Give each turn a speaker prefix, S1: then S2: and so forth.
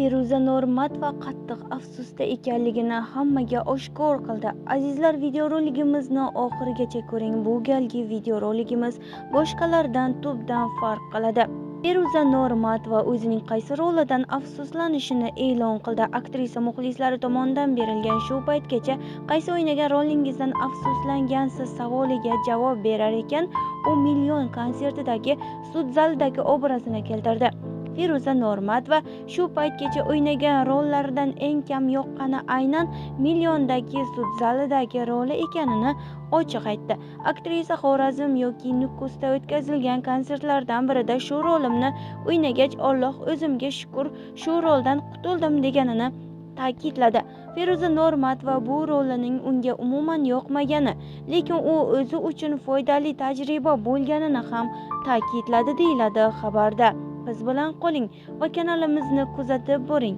S1: Feruza Normatova qattiq afsusda ekanligini hammaga oshkor qildi. Azizlar, videoroligimizni oxirigacha ko'ring. Bu galgi videoroligimiz boshqalardan tubdan farq qiladi. Feruza Normatova o'zining qaysi rolidan afsuslanishini e'lon qildi. Aktrisa muxlislari tomonidan berilgan "Shu paytgacha qaysi o'ynagan rolingizdan afsuslangansiz?" savoliga javob berar ekan, u Million konsertidagi sud zalidagi obrazini keltirdi. Feruza Normatova shu paytgacha o'ynagan rollaridan eng kam yoqqani aynan Milliondagi sud zalidagi roli ekanini ochiq aytdi. Aktrisa Xorazm yoki Nukusda o'tkazilgan konsertlardan birida "Shu rolimni o'ynagach, Alloh o'zimga shukur, shu roldan qutuldim" deganini ta'kidladi. Feruza Normatova bu rolining unga umuman yoqmagani, lekin u o'zi uchun foydali tajriba bo'lganini ham ta'kidladi, deyiladi xabarda. Biz bilan qoling va kanalimizni kuzatib boring.